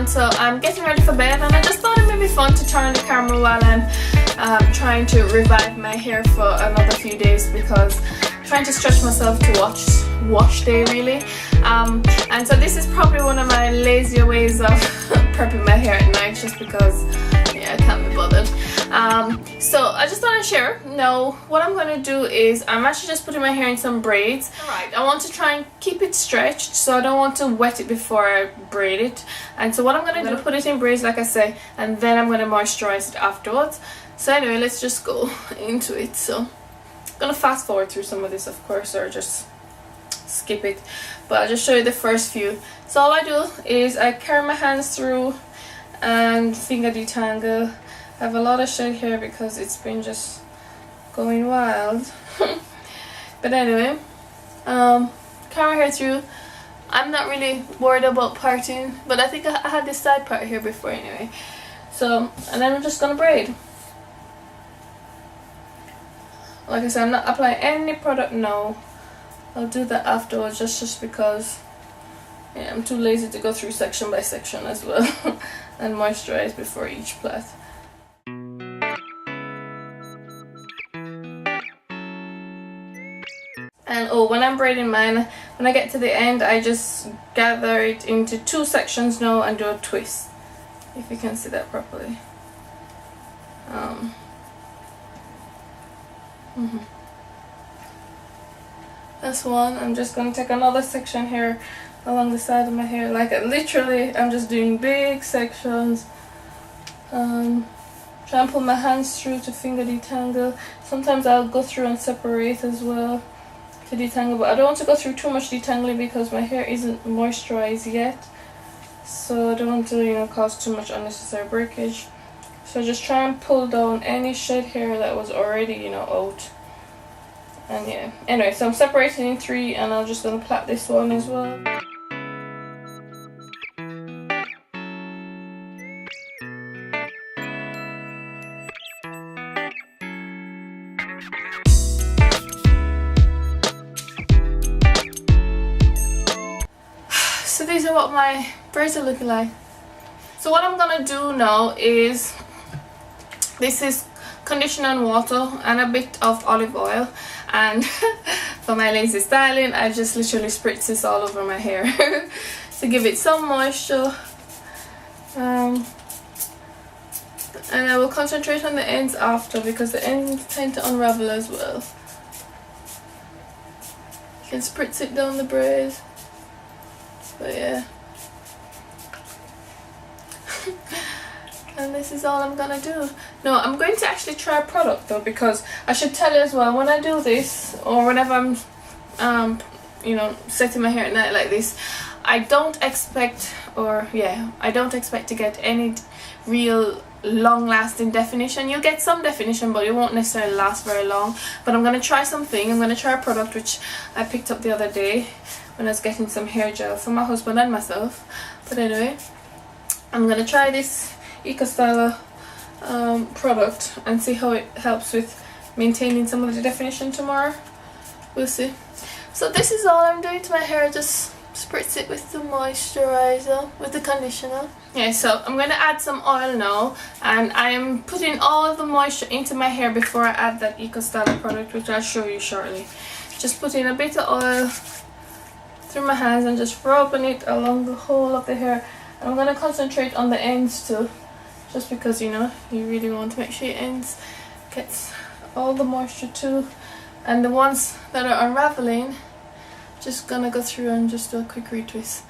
on, so I'm getting ready for bed, and I just thought it may be fun to turn on the camera while I'm trying to revive my hair for another few days, because I'm trying to stretch myself to wash day really. And so this is probably one of my lazier ways of prepping my hair at night, just because I can't be bothered. So I just thought I'd share. Now what I'm going to do is I'm actually just putting my hair in some braids. Alright, I want to try and keep it stretched, so I don't want to wet it before I braid it. And so what I'm going to do, put it in braids like I say, and then I'm going to moisturize it afterwards. So anyway, let's just go into it. So I'm going to fast forward through some of this, of course, or just skip it, but I'll just show you the first few. So all I do is I carry my hands through and finger detangle. I have a lot of shed hair because it's been just going wild. But anyway, carry my hair through. I'm not really worried about parting, but I think I had this side part here before anyway. So, and then I'm just gonna braid. Like I said, I'm not applying any product now. I'll do that afterwards, just because I'm too lazy to go through section by section as well and moisturize before each plait. And oh, when I'm braiding mine, when I get to the end, I just gather it into two sections now and do a twist, if you can see that properly. That's one. I'm just going to take another section here along the side of my hair. Like literally, I'm just doing big sections. Try and pull my hands through to finger detangle. Sometimes I'll go through and separate as well to detangle, but I don't want to go through too much detangling because my hair isn't moisturized yet. So I don't want to, cause too much unnecessary breakage. So just try and pull down any shed hair that was already, out. And yeah, anyway, so I'm separating in three, and I'm just gonna plait this one as well. So these are what my braids are looking like. So what I'm gonna do now is, this is conditioner and water and a bit of olive oil, and for my lazy styling I just literally spritz this all over my hair to give it some moisture. And I will concentrate on the ends after, because the ends tend to unravel as well. You can spritz it down the braids, but yeah. And this is all I'm gonna do. No, I'm going to actually try a product though, because I should tell you as well, when I do this, or whenever I'm setting my hair at night like this, I don't expect to get any real long-lasting definition. You'll get some definition, but it won't necessarily last very long. But I'm gonna try something. I'm gonna try a product which I picked up the other day when I was getting some hair gel for my husband and myself. But anyway, I'm gonna try this EcoStyler product and see how it helps with maintaining some of the definition tomorrow. We'll see. So this is all I'm doing to my hair. Just spritz it with the moisturizer, with the conditioner. Yeah, so I'm going to add some oil now, and I am putting all of the moisture into my hair before I add that EcoStyler product, which I'll show you shortly. Just putting a bit of oil through my hands and just rubbing it along the whole of the hair. And I'm going to concentrate on the ends too, just because you really want to make sure your ends gets all the moisture too. And the ones that are unraveling, just gonna go through and just do a quick retwist.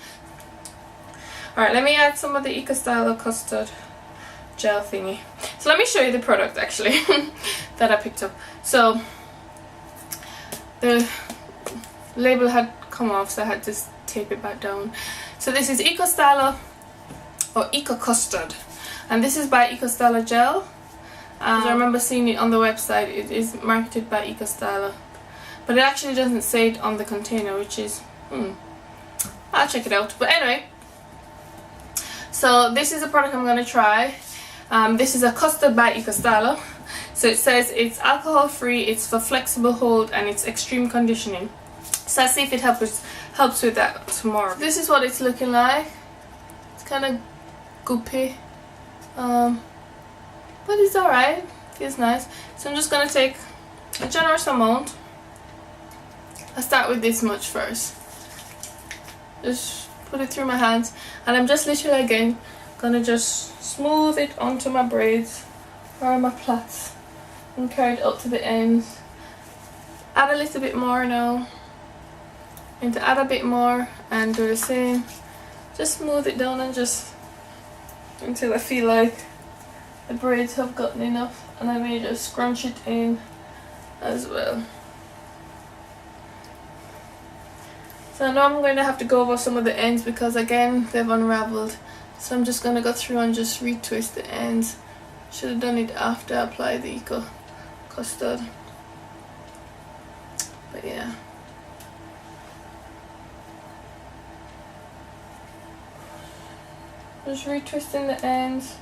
Alright, let me add some of the EcoStyler custard gel thingy. So let me show you the product actually that I picked up. So the label had come off, so I had to tape it back down. So this is EcoStyler, or Eco Custard, and this is by EcoStyler Gel. I remember seeing it on the website. It is marketed by EcoStyler, but it actually doesn't say it on the container, which is I'll check it out. But anyway, so this is a product I'm going to try. This is a custard by EcoStyler. So it says it's alcohol free, it's for flexible hold, and it's extreme conditioning. So I'll see if it helps with that tomorrow. This is what it's looking like. It's kind of goopy, but it's alright, feels nice. So I'm just gonna take a generous amount. I start with this much first, just put it through my hands, and I'm just literally again gonna just smooth it onto my braids or my plaits and carry it up to the ends. Add a little bit more now, and to add a bit more and do the same. Just smooth it down and just until I feel like the braids have gotten enough, and I may just scrunch it in as well. So I know I'm going to have to go over some of the ends because again they've unraveled, so I'm just going to go through and just retwist the ends. Should have done it after I applied the Eco Custard, but yeah. Just retwisting the ends,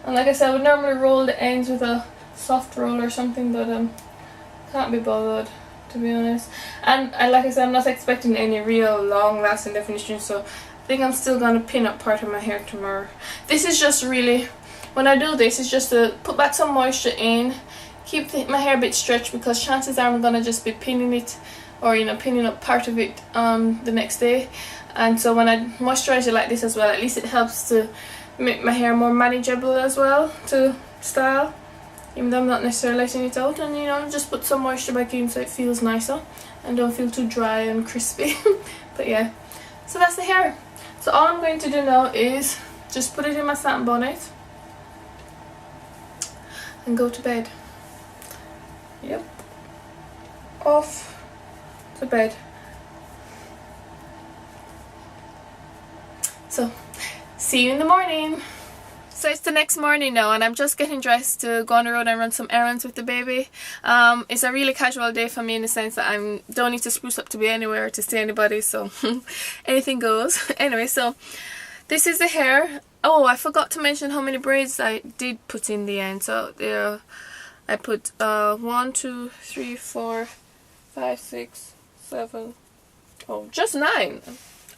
and like I said, I would normally roll the ends with a soft roll or something, but can't be bothered, to be honest. And like I said, I'm not expecting any real long lasting definition, so I think I'm still going to pin up part of my hair tomorrow. This is just really, when I do this, it's just to put back some moisture in, keep my hair a bit stretched, because chances are I'm going to just be pinning it, or you know, pinning up part of it the next day. And so when I moisturize it like this as well, at least it helps to make my hair more manageable as well to style, even though I'm not necessarily letting it out. And you know, just put some moisture back in so it feels nicer and don't feel too dry and crispy. But yeah, so that's the hair. So all I'm going to do now is just put it in my satin bonnet and go to bed. Yep, off to bed. So, see you in the morning. So it's the next morning now, and I'm just getting dressed to go on the road and run some errands with the baby. It's a really casual day for me in the sense that I don't need to spruce up to be anywhere or to see anybody, so anything goes. Anyway, so this is the hair. Oh, I forgot to mention how many braids I did put in the end. So there, I put 1, 2, 3, 4, 5, 6, 7. Oh, just 9.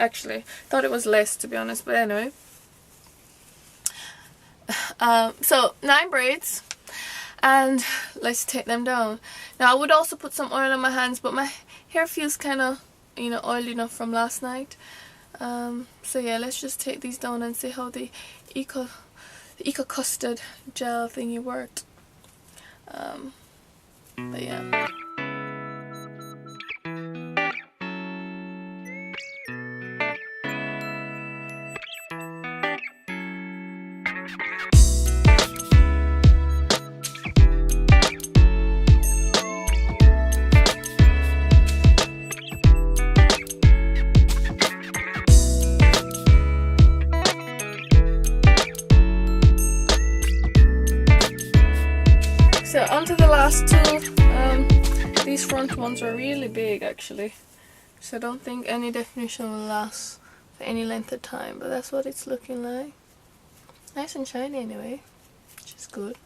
Actually, thought it was less, to be honest, but anyway. So 9 braids, and let's take them down. Now I would also put some oil on my hands, but my hair feels kind of, you know, oily enough from last night. So yeah, let's just take these down and see how the Eco Custard gel thingy worked. But yeah. So onto the last 2. These front ones are really big actually, so I don't think any definition will last for any length of time, but that's what it's looking like. Nice and shiny anyway, which is good.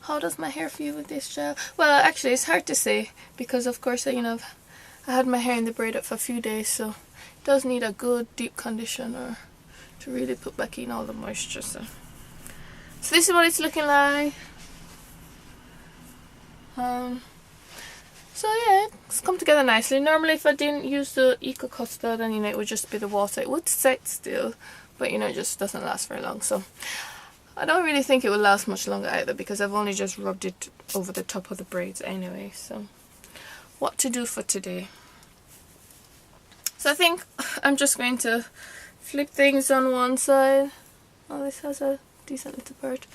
How does my hair feel with this gel? Well, actually it's hard to say because of course you know I had my hair in the braid up for a few days, so it does need a good deep conditioner to really put back in all the moisture. So this is what it's looking like. So yeah, it's come together nicely. Normally if I didn't use the Eco Custard, then you know it would just be the water. It would set still, but you know it just doesn't last very long. So I don't really think it will last much longer either, because I've only just rubbed it over the top of the braids anyway. So what to do for today? So I think I'm just going to flip things on one side. Oh, this has a decent little part.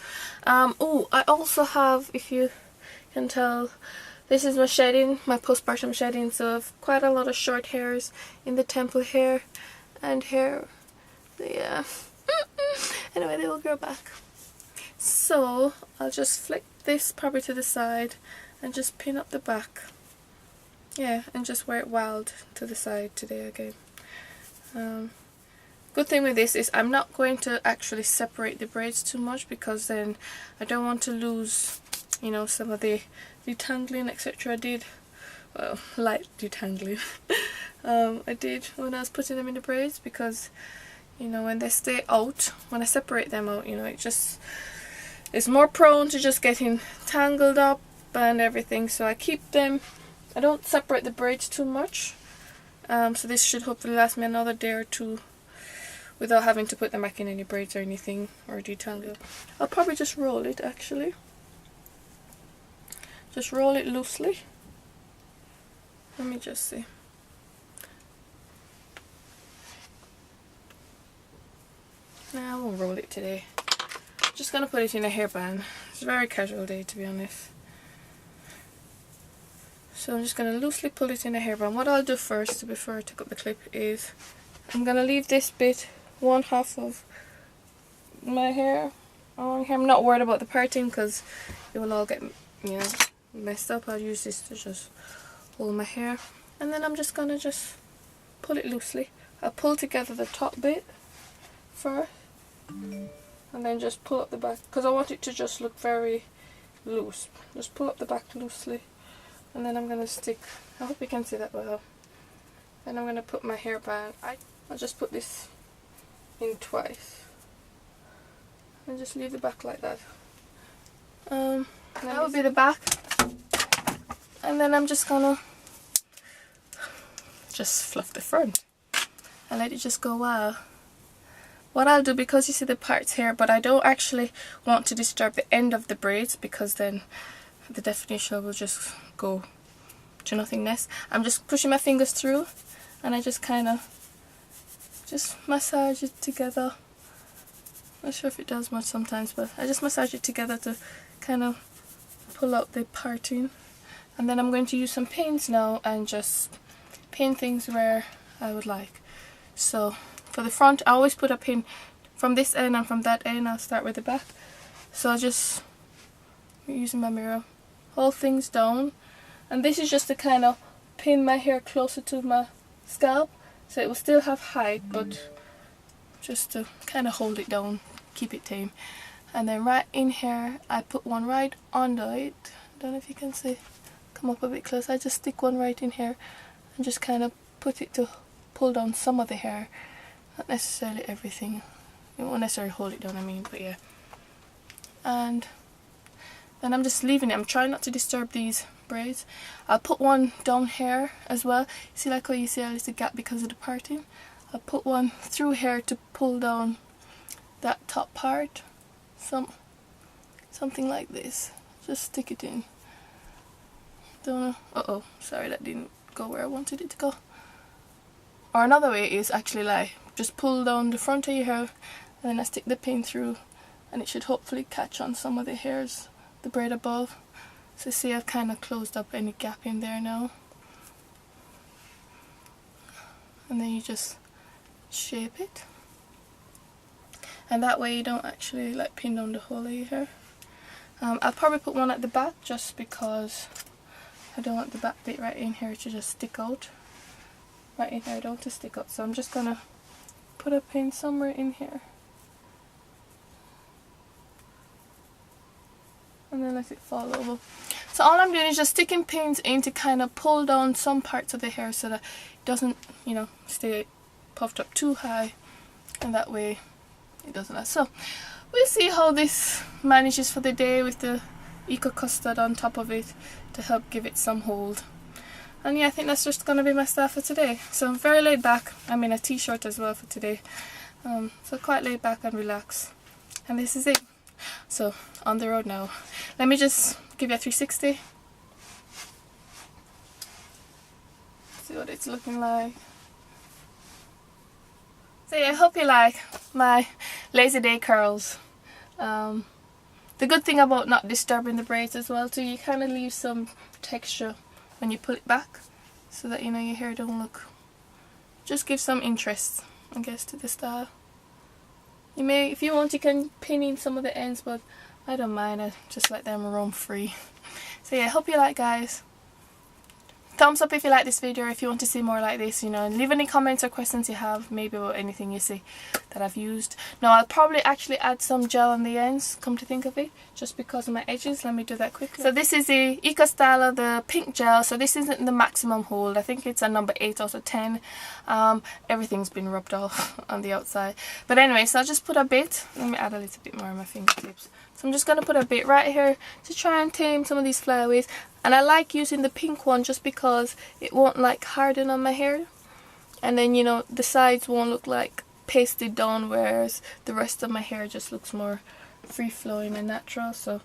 Oh, I also have, if you can tell, this is my shedding, my postpartum shedding, so I've quite a lot of short hairs in the temple hair and hair. Yeah. Anyway, they will grow back. So I'll just flick this probably to the side and just pin up the back. Yeah, and just wear it wild to the side today again. Good thing with this is I'm not going to actually separate the braids too much, because then I don't want to lose, you know, some of the detangling etc. I did well, light detangling. I did when I was putting them in the braids, because you know, when they stay out, when I separate them out, you know, it's more prone to just getting tangled up and everything. So I keep them, I don't separate the braids too much. So this should hopefully last me another day or two without having to put them back in any braids or anything, or detangle. I'll probably just roll it actually. Just roll it loosely. Let me just see. Nah, I won't roll it today. Just gonna put it in a hairband. It's a very casual day, to be honest. So I'm just gonna loosely pull it in a hairband. What I'll do first, before I take up the clip, is I'm gonna leave this bit, one half of my hair on here. I'm not worried about the parting because it will all get, you know, messed up. I'll use this to just hold my hair, and then I'm just gonna pull it loosely. I'll pull together the top bit first, and then just pull up the back, because I want it to just look very loose. Just pull up the back loosely, and then I'm gonna stick, I hope you can see that well. Then I'm gonna put my hairband, I'll just put this in twice and just leave the back like that. That would be the back, and then I'm just gonna just fluff the front and let it just go wild. What I'll do, because you see the parts here, but I don't actually want to disturb the end of the braids, because then the definition will just go to nothingness. I'm just pushing my fingers through, and I just kind of just massage it together. Not sure if it does much sometimes, but I just massage it together to kind of pull out the parting. And then I'm going to use some pins now and just pin things where I would like. So for the front, I always put a pin from this end and from that end. I'll start with the back. So I'll just, using my mirror, hold things down. And this is just to kind of pin my hair closer to my scalp, so it will still have height, but just to kind of hold it down, keep it tame. And then right in here, I put one right under it. Don't know if you can see. Come up a bit close. I just stick one right in here and just kind of put it to pull down some of the hair, not necessarily everything. You won't necessarily hold it down, I mean, but yeah. And then I'm just leaving it. I'm trying not to disturb these braids. I'll put one down here as well. See, like how you see there's a gap because of the parting? I'll put one through here to pull down that top part. Something like this. Just stick it in. Don't know. Uh-oh, sorry, that didn't go where I wanted it to go. Or another way is actually like, just pull down the front of your hair, and then I stick the pin through, and it should hopefully catch on some of the hairs, the braid above. So see, I've kind of closed up any gap in there now. And then you just shape it. And that way you don't actually like pin down the whole of your hair. I'll probably put one at the back just because I don't want the back bit right in here to just stick out. Right in here, I don't want to stick out. So I'm just gonna put a pin somewhere in here. And then let it fall over. So all I'm doing is just sticking pins in to kind of pull down some parts of the hair so that it doesn't, you know, stay puffed up too high, and that way it doesn't last. So we'll see how this manages for the day with the Eco Custard on top of it to help give it some hold. And yeah, I think that's just going to be my style for today. So I'm very laid back. I'm in a t-shirt as well for today. So quite laid back and relaxed. And this is it. So on the road now. Let me just give you a 360. See what it's looking like. So yeah, I hope you like my lazy day curls. The good thing about not disturbing the braids as well too, you kind of leave some texture when you pull it back, so that, you know, your hair don't look, just give some interest, I guess, to the style. You may, if you want, you can pin in some of the ends, but I don't mind. I just let them roam free. So yeah, hope you like, guys. thumbs up if you like this video, if you want to see more like this, you know, and leave any comments or questions you have, maybe about anything you see that I've used. Now I'll probably actually add some gel on the ends, come to think of it, just because of my edges. Let me do that quickly. So this is the Eco Styler, the pink gel. So this isn't the maximum hold. I think it's a number 8 out of 10. Everything's been rubbed off on the outside. But anyway, so I'll just put a bit. Let me add a little bit more on my fingertips. So I'm just going to put a bit right here to try and tame some of these flyaways. And I like using the pink one just because it won't like harden on my hair. And then, you know, the sides won't look like pasted down, whereas the rest of my hair just looks more free flowing and natural. So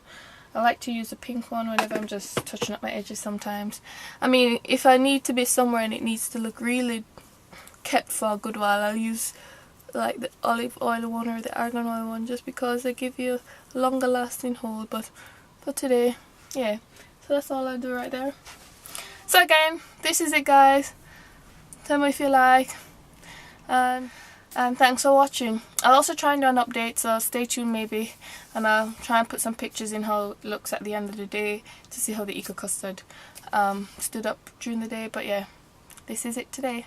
I like to use the pink one whenever I'm just touching up my edges sometimes. I mean, if I need to be somewhere and it needs to look really kept for a good while, I'll use like the olive oil one or the argan oil one, just because they give you a longer lasting hold. But for today, yeah, so that's all I do right there. So again, this is it guys. Tell me if you like, and thanks for watching. I'll also try and do an update, so stay tuned maybe, and I'll try and put some pictures in how it looks at the end of the day to see how the Eco Custard stood up during the day. But yeah, this is it today.